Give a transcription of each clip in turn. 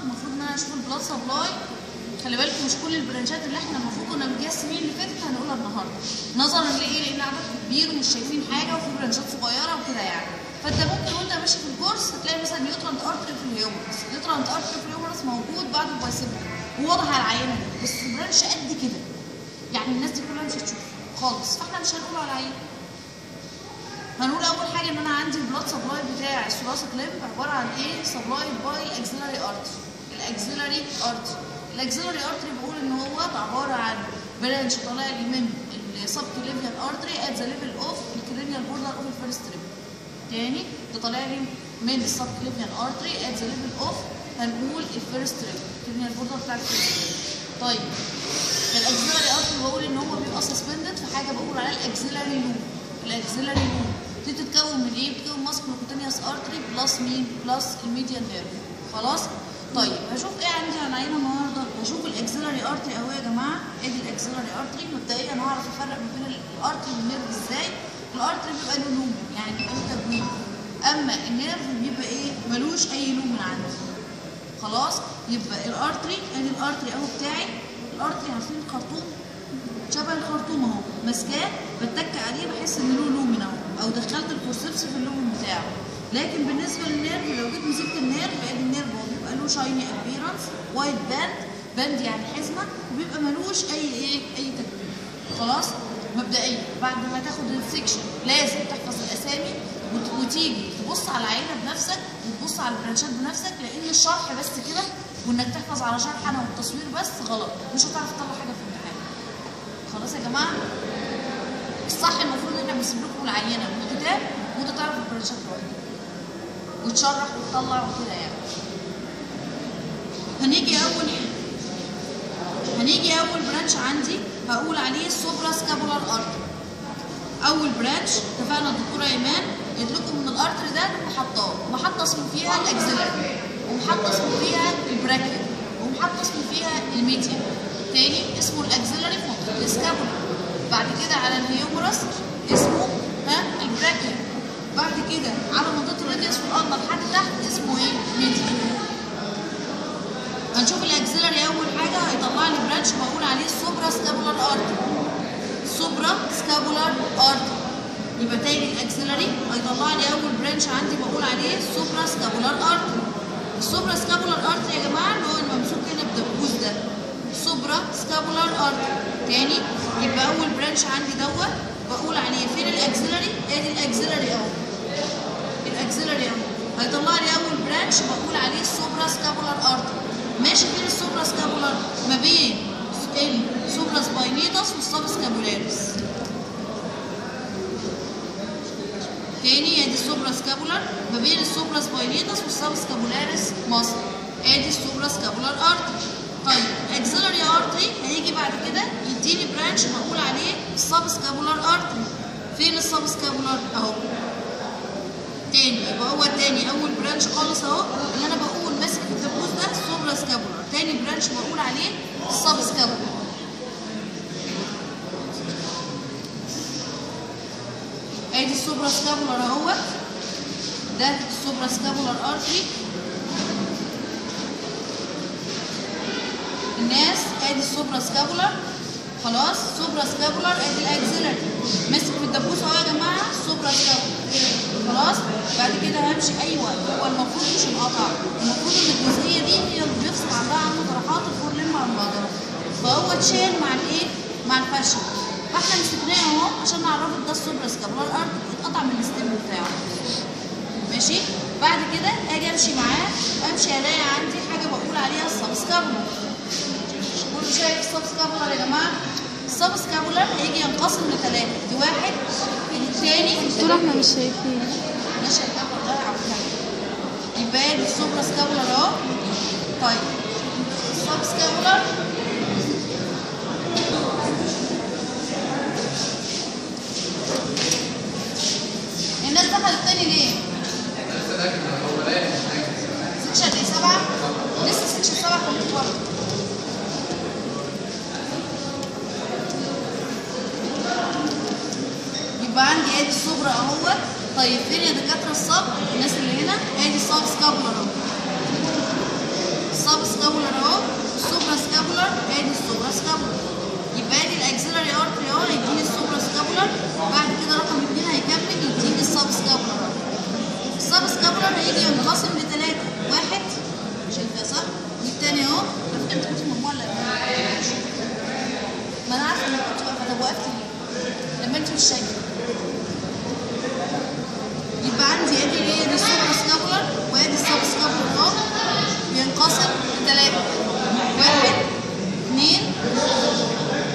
المفروض ان انا اشوف البلاد سبلاي. خلي بالكم مش كل البرانشات اللي احنا المفروض كنا بنديها السنين اللي فاتت هنقولها النهارده، نظرا لايه؟ لان عددكم كبير ومش شايفين حاجه وفي برانشات صغيره وكده يعني. فانت ممكن وانت ماشي في الكورس هتلاقي مثلا نيوترانت ارتري في الهيومرس، نيوترانت ارتري في الهيومرس موجود بعد البايسيبل وواضح على العينه دي، بس برانش قد كده يعني الناس دي كلها مش هتشوفه خالص، فاحنا مش هنقوله على العينه. هنقول اول حاجه ان انا عندي البلاد سبلاي بتاع الثوراسيك ليمب عباره عن ايه؟ سبلاي باي اكسيلاري ارتري. الاكسيلاري ارتري، الاكسيلاري ارتري بقول ان هو عباره عن برانش طالع لي من السب كليفيان ارتري ات ذا ليفل اوف الكرينيال بوردر اوف الفيرست ريب. تاني ده طالع لي من السب كليفيان ارتري ات ذا ليفل اوف هنقول الفيرست ريب، الكرينيال بوردر بتاع الفيرست ريب. طيب الاكسيلاري ارتري بقول ان هو بيبقى سسبندد في حاجه بقول عليها الاكسيلاري لوب. الاكسيلاري لوب دي بتتكون من ايه؟ بتتكون ماسكولوكوتينيوس ارتري بلس مين؟ بلس الميديان نيرف. خلاص؟ طيب هشوف ايه عندي على العينه النهارده؟ هشوف الاكسيلاري ارتري اهو يا جماعه، ادي الاكسيلاري ارتري. مبدئيا هعرف افرق ما بين الارتري والنيرف ازاي؟ الارتري بيبقى له لوم يعني بيبقى له تجويد، اما النيرف بيبقى ايه؟ ملوش اي لوم من عنده. خلاص؟ يبقى الارتري ادي الارتري اهو بتاعي، الارتري عارفين الخرطوم؟ شبه الخرطوم اهو، ماسكاه بتك عليه بحس ان له لومن اهو، او دخلت الفورسبس في اللومن بتاعه. لكن بالنسبه للنيرف لو جيت مسكت النيرف ادي النيرف هو بيبقى له شايني ابيرنس، وايت باند يعني حزمه، وبيبقى ملوش اي تكوين. خلاص؟ مبدئيا بعد ما تاخد السكشن لازم تحفظ الاسامي وتيجي تبص على العينه بنفسك وتبص على البرانشات بنفسك، لان الشرح بس كده وانك تحفظ على شرح انا والتصوير بس غلط، مش هتعرف تطلع حاجه في الامتحان. خلاص يا جماعه؟ الصح المفروض ان احنا بنسيب لكم العينه والكتاب وانت تعرف البرانشات لوحدك وتشرح وتطلع وكده يعني. هنيجي اول برانش عندي هقول عليه السوبرا سكابولار ارتري. اول برانش اتفقنا الدكتوره ايمان قالت لكم ان الارتري ده محطه اسمه فيها الاكسيلاري، ومحطه اسمه فيها البراكيال، ومحطه اسمه فيها الميديان. تاني اسمه الاكسيلاري في منطقه السكابولا. بعد كده على الهيومرس اسمه البراكيال. بعد كده على منطقه الراديوس والالنا لحد تحت اسمه ايه؟ ميديان. هنشوف الاكسيلاري اول حاجه هيطلع لي برانش بقول عليه السوبرا سكابولار ارتري. السوبرا سكابولار ارتري. يبقى تاني الاكسيلاري هيطلع لي اول برانش عندي بقول عليه السوبرا سكابولار ارتري. السوبرا سكابولار ارتري يا جماعه اللي هو الممسوك هنا بدبوس ده. سوبرا سكابولار ارتري. تاني يبقى اول برانش عندي دوت بقول عليه فين الاكسيلاري؟ ادي الاكسيلاري اهو. الاكسيلاري اهو. هيطلع لي اول برانش بقول عليه السوبرا سكابولار ارتري. ماشي فين السوبرا سكابولار؟ ما بين السوبرا سباينيتس والسب سكابولاريس. تاني ادي السوبرا سكابولار ما بين السوبرا سباينيتس والسب سكابولاريس مصر. ادي السوبرا سكابولار ارتري. طيب اكسيلاري ارتري هيجي بعد كده يديني برانش بقول عليه السب سكابولار ارتري. فين السب سكابولار؟ اهو. تاني يبقى هو تاني اول برانش خالص اهو اللي انا بقول ماسك في الدبوس ده السوبرا سكابولار. تاني برانش بقول عليه السب سكابولار. ادي السوبرا سكابولار اهوت، ده السوبرا سكابولار ارتري. الناس ادي السوبرا سكابولار. خلاص سوبرا سكابولار ادي الاكسيلاري ماسك في الدبوس اهو يا جماعه السوبرا سكابولار. خلاص بعد كده همشي ايوه هو المفروض مش انقطع، المفروض ان الجزئيه دي هي اللي بيفصل عندها عن طرحات الفور لم عن بعضها، فهو اتشال مع الايه؟ مع الفشل. فاحنا مسكناه اهو عشان نعرفك ده السوبرا سكابولار ارتري اتقطع من الستيم بتاعه. ماشي؟ بعد كده اجي امشي معاه امشي الاقي عندي حاجه بقول عليها السب سكابولار. كله شايف السب سكابولار يا جماعه؟ السب سكابولار هيجي ينقسم لثلاثه، دي واحد الثاني دكتور احنا مش شايفين. انا شايفاه والله عارفاه. يبقى ادي السوبرا سكابولار اهو. طيب السب سكابولار الناس دخلت تاني ليه؟ سكشن ايه 7؟ لسه سكشن 7 كلكم برضه. يبقى عندي ادي السوبرا اهوت. طيب فين يا دكاتره الصب؟ الناس اللي هنا ادي السب سكابولار اهو. السب هيجي ينقسم لثلاثه، واحد شايفها صح؟ والتاني اهو. على فكره انت كنت مجموعه ولا ما انا عارفه انك كنت واقفه. طب وقفت ليه؟ لما انت مش شايفه. يبقى عندي ادي ايه؟ دي السوبر سكابولار وادي السب سكابولار اهو. بينقسم لثلاثه، واحد اثنين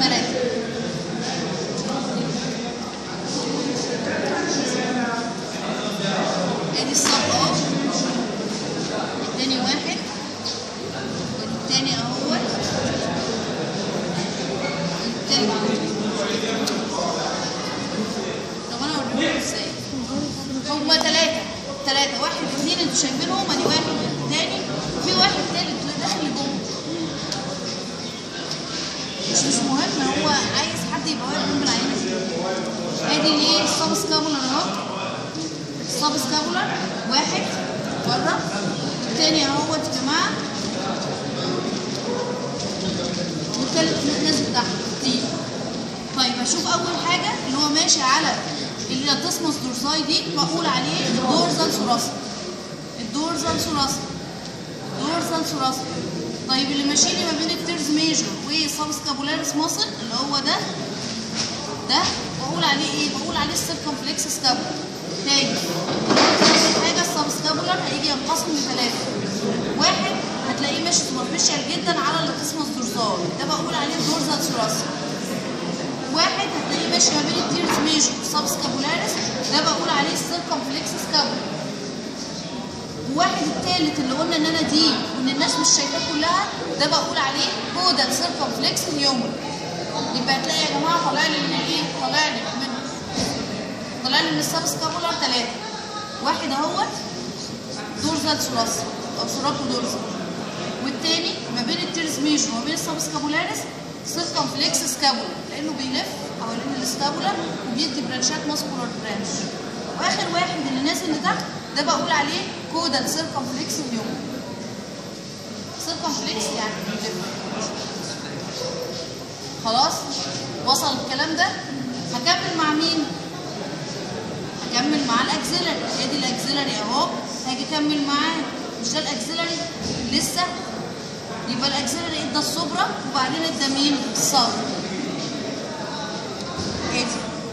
ثلاثه. ادي السب اهو، التاني واحد والتاني اهوت والتالت. طب انا اوريكم ازاي. هما ثلاثة، واحد اثنين انتوا شايفينهم، ادي واحد تاني وفي واحد تالت داخل لجوه. مش مهم، هو عايز حد يبقى واقف جنب العينة دي. ادي ليه السب سكابولار اهو. السب سكابولار واحد بره، التاني اهوت يا جماعة، والتالت نازل تحت كتير. طيب هشوف أول حاجة اللي هو ماشي على اللي الدسموس دورساي دي، بقول عليه الدورزال ثوراسي. الدورزال ثوراسي، دورزال ثوراسي. طيب اللي ماشي لي ما بين التيرز ميجور والسبسكابولاريس ماسل اللي هو ده بقول عليه ايه؟ بقول عليه السيركمفلكس سكابولار. تاني حاجة السبسكابولار هيجي ينقسم لثلاثة، واحد هتلاقيه ماشي سوبرفيشال جدا على الدسموس دورساي، ده بقول عليه الدورزال ثوراسي. واحد هتلاقيه ماشي ما بين التيرز ميجور والسبسكابولاريس، ده بقول عليه السيركمفلكس سكابولار. وواحد التالت اللي قلنا ان انا دي وان الناس مش شايفاه كلها، ده بقول عليه كودال سيركمفلكس هيومر. يبقى هتلاقي يا جماعه طالع لي من ايه؟ طالع لي من السبسكابولار ثلاثه، واحد اهوت دورزال ثوراسي او ثوراكو دورزال، والتاني ما بين التيرز ميجور وما بين السبسكابولاريس سيركمفلكس سكابولار، لانه بيلف حوالين السكابولار وبيدي برانشات ماسكولار برانش. واخر واحد اللي نازل لتحت ده بقول عليه كودال سيركمفلكس هيومر. سيركمفلكس يعني بيلف. خلاص وصل الكلام ده. هكمل مع مين؟ هكمل مع الاكسلري. ادي الاكسلري اهو، هاجي اكمل معاه. مش ده الاكسلري لسه؟ يبقى الاكسلري ادى الصبرة وبعدين ادى مين؟ الصبر.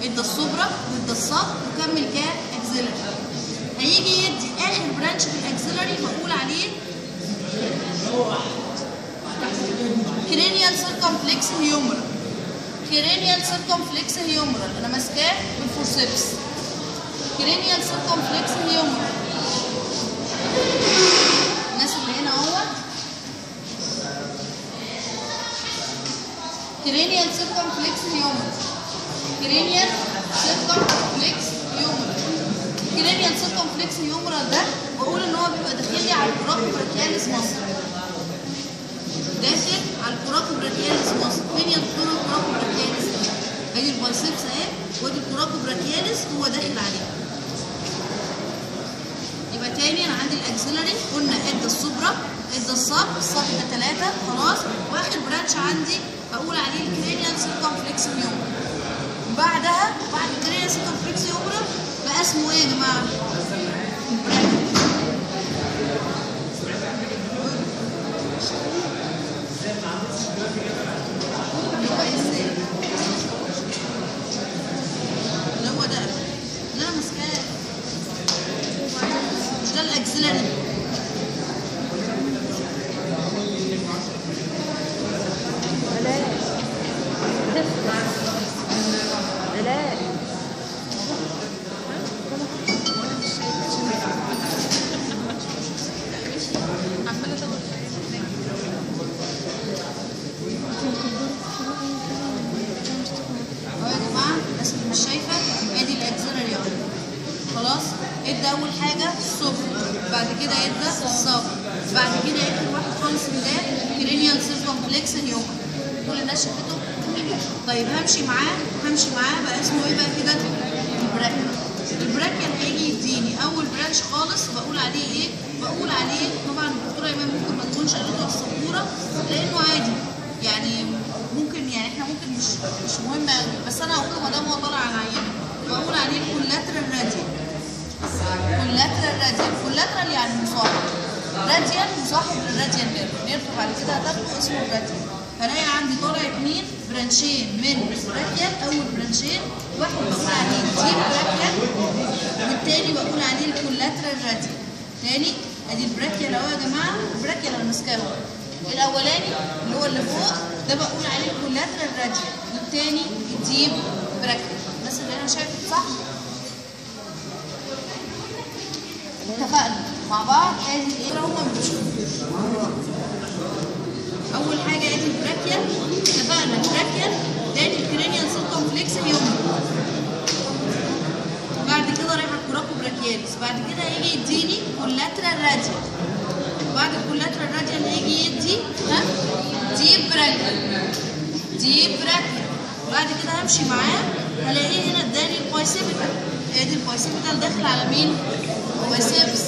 ادى الصبرة وادى الصبر وكمل كاكسلري. هيجي يدي اخر برانش في الاكسلري بقول عليه كرينيال سيركمفلكس هيومرال. كرينيال سيركمفلكس هيومرال انا ماسكاه بالفورسيبس. كرينيال سيركمفلكس هيومرال. الناس اللي هنا اهوت كرينيال سيركمفلكس هيومرال. كرينيال سيركمفلكس هيومرال. كرينيال سيركمفلكس هيومرال ده بقول ان هو بيبقى داخل لي على الكوراكوبراكياليس ماسل. داخل على الكوراكوبراكياليس ماسل. فين يا دكتور الكوراكوبراكياليس؟ ادي البايسبس اهي وادي الكوراكوبراكياليس هو داخل عليه. يبقى تاني انا عندي الاكسلري قلنا ادى السوبرا، ادى الصب ده ثلاثة خلاص، واخر برانش عندي بقول عليه الكرينيال سيركمفلكس هيومرال. بعدها بعد الكرينيال سيركمفلكس هيومرال بقى اسمه ايه يا جماعة؟ اللي هو ده اللي انا ماسكاه، مش ده الاكسلري. ادى اول حاجه الصبر، بعد كده ادى الصبر، بعد كده اخر واحد خالص ده كرينيال سيركمفلكس هيومرال. كل الناس شافته؟ طيب همشي معاه بقى اسمه ايه بقى كده؟ البراكيال. البراكيال هيجي يديني اول برانش خالص بقول عليه ايه؟ بقول عليه طبعا الدكتوره ايمان ممكن ما تكونش قالته على السبوره لانه عادي يعني ممكن يعني احنا ممكن مش مهم قوي، بس انا هقوله ما دام هو طالع على العينه. بقول عليه الكولاترال راديال. كولاترال راديال، كولاترال يعني مصاحب، راديال مصاحب للراديال نيرف بعد كده هتاخده اسمه الراديال. هلاقي عندي طالع 2 برانشين من البراكيال، اول برانشين واحد بقول عليه الديب براكيال والتاني بقول عليه الكولاترال راديال. تاني ادي البراكيال اهو يا جماعه، البراكيال انا ماسكاه اهو، الاولاني اللي هو اللي فوق ده بقول عليه الكولاترال راديال والتاني الديب براكيال. الناس اللي انا شايفه صح؟ اتفقنا مع بعض. ادي ايه هما اول حاجه ادي البراكيال، اتفقنا البراكيال ادي الكرينيال سيركمفلكس اليمنى، بعد كده رايح الكوراكو براكياليس، بعد كده هيجي يديني كولاترال راديال، بعد الكولاترال راديال هيجي يدي ديب براكيال، ديب براكيال، بعد كده همشي معاه هلاقيه هنا اداني البايسيبيتال، ادي البايسيبيتال داخل على مين؟ بايسيبس.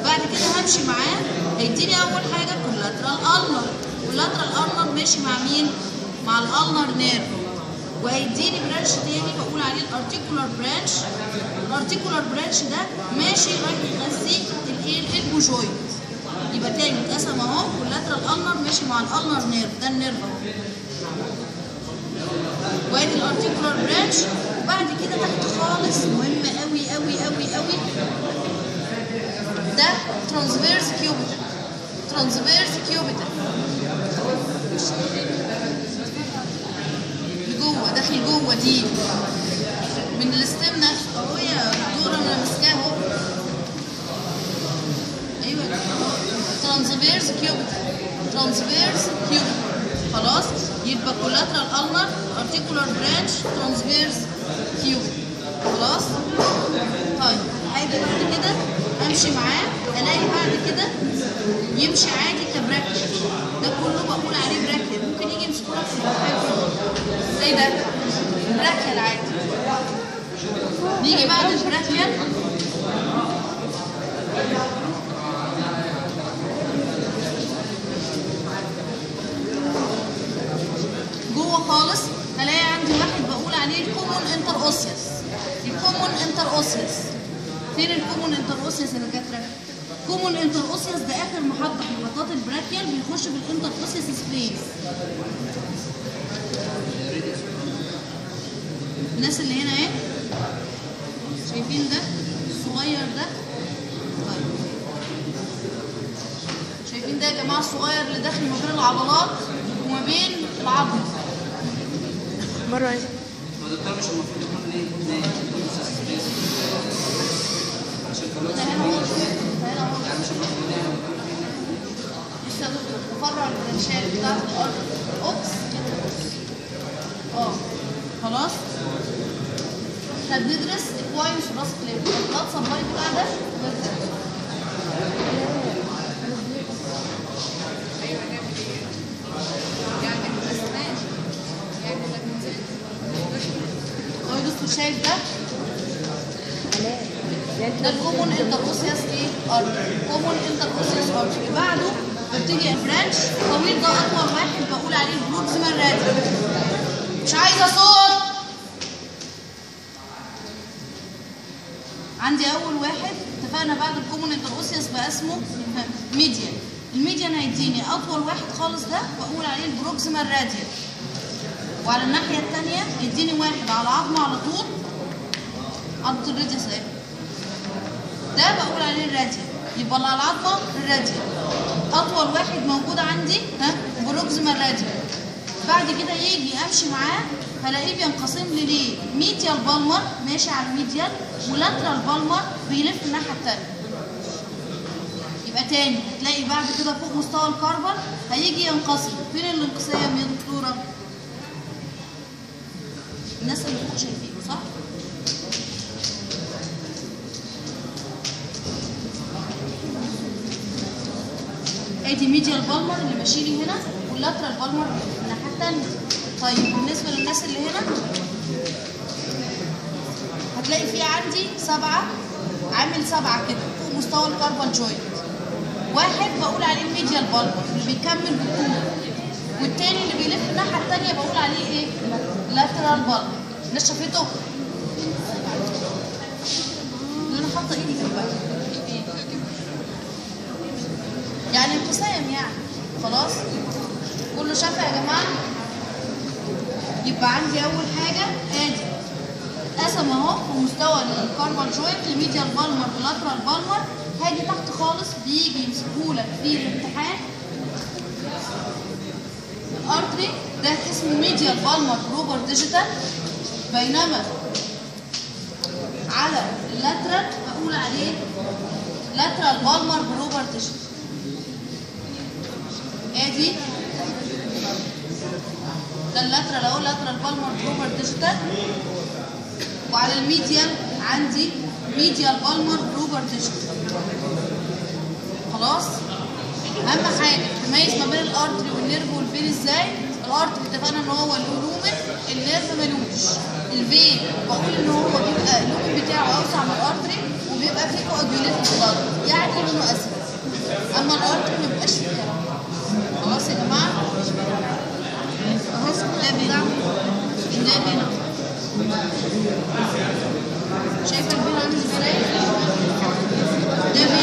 بعد كده همشي معاه هيديني اول حاجه كولاترال النر، كولاترال النر ماشي مع مين؟ مع الالنر نيرف، وهيديني برانش تاني بقول عليه الارتيكولار برانش، الارتيكولار برانش ده ماشي رايح يغذي الايه؟ البوجويد. يبقى تاني اتقسم اهو، كولاترال النر ماشي مع الالنر نيرف، ده النيرف اهو، وادي الارتيكولار برانش. وبعد كده تحت خالص مهم قوي قوي قوي قوي ده ترانسفيرس كيوبيتال، ترانسفيرس كيوبيتال لجوه، داخل جوه دي من الاستم نفسه اهو يا دكتوره انا ماسكاه اهو. ايوه ترانسفيرس كيوبيتال، ترانسفيرس كيوبيتال. خلاص يبقى كولاترال النر، ارتيكولار برانش، ترانسفيرس كيوبيتال. خلاص طيب هاجي بعد كده امشي معاه الاقي بعد كده يمشي عادي كبراكيال، ده كله بقول عليه براكيال، ممكن يجي يمسكوا لك في الامتحان زي ده براكيال عادي. نيجي بعد البراكيال جوه خالص هلاقي عندي واحد بقول عليه الكومون انتر اوسيوس، الكومون انتر اوسيوس. فين الكومون انتر اوسيوس يا دكاتره؟ كومون انتر اوسيوس ده اخر محطه في محطات البراكيال، بيخش في الانتر اوسيوس سبيس. الناس اللي هنا ايه شايفين ده الصغير ده؟ طيب شايفين ده يا جماعه الصغير اللي داخل ما بين العضلات وما بين العظم؟ مرة عايزة الدكتور مش المفروض يكون ايه؟ عشان ده هنا اهو، ده هنا اهو. يعني مش المفروض يعني لسه بفرع البرانشات بتاعت الارض اوبس خلاص. هندرس اكواينس وراس كليب، البلاد سبلاي بتاع ده شايف ده؟ ده الكومون انتر اوسيوس ايه؟ ارض، كومون انتر اوسيوس ارض. اللي بعده ببتدي برانش طويل، ده اطول واحد بقول عليه البروكسيمال راديال. مش عايزه صوت. عندي اول واحد اتفقنا بعد الكومون انتر اوسيوس بقى اسمه ميديان، الميديان هيديني اطول واحد خالص ده بقول عليه البروكسيمال راديال، وعلى الناحيه الثانيه يديني واحد على عظمه على طول، عضله الراديوس اهي، ده بقول عليه الراديال. يبقى اللي على العظمه الراديال، اطول واحد موجود عندي بروكسيمال راديال. بعد كده يجي امشي معاه هلاقيه بينقسم لي ليه؟ ميديال بالمر ماشي على الميديال، ولاترال بالمر بيلف الناحيه الثانيه. يبقى تاني هتلاقي بعد كده فوق مستوى الكربون هيجي ينقسم. فين الانقسام يا دكتوره؟ الناس اللي فوق شايفينه صح؟ ادي ميديال بالمر اللي ماشي لي هنا، واللاترال بالمر اللي في الناحيه الثانيه. طيب بالنسبه للناس اللي هنا هتلاقي في عندي 7 عامل 7 كده فوق مستوى الكربون جوينت. واحد بقول عليه الميديال بالمر اللي بيكمل بالطول، والتاني اللي بيلف الناحيه الثانيه بقول عليه ايه؟ لاترال بالمر. الناس شافته؟ اللي انا حاطه ايدي جنبها يعني انقسام يعني. خلاص كله شافها يا جماعه؟ يبقى عندي اول حاجه ادي قسم اهو في مستوى الكاربال جوينت الميديال بالمر واللاترال بالمر. هاجي تحت خالص بيجي يمسكهولك في الامتحان الارتري ده اسمه ميديال بالمر بروبر ديجيتال، بينما على اللاترال هقول عليه لاترال بالمر بروبر ديجيتال. ادي ده اللاترال اهو لاترال بالمر بروبر ديجيتال، وعلى الميديال عندي ميديال بالمر بروبر ديجيتال. خلاص اهم حاجه تميز ما بين الارتري والنيرف والفين ازاي. الارتري اتفقنا ان هو له لومن، النيرف ملوش. الفين بقول ان هو بيبقى اللومن بتاعه اوسع من الارتري وبيبقى فيه كواجوليتد بلاد يعني لونه اسود، اما الارتري ما بيبقاش فيه كده. خلاص يا جماعه اهو ده بتاع النيرف هنا شايفه الفين عامل ازاي؟ ده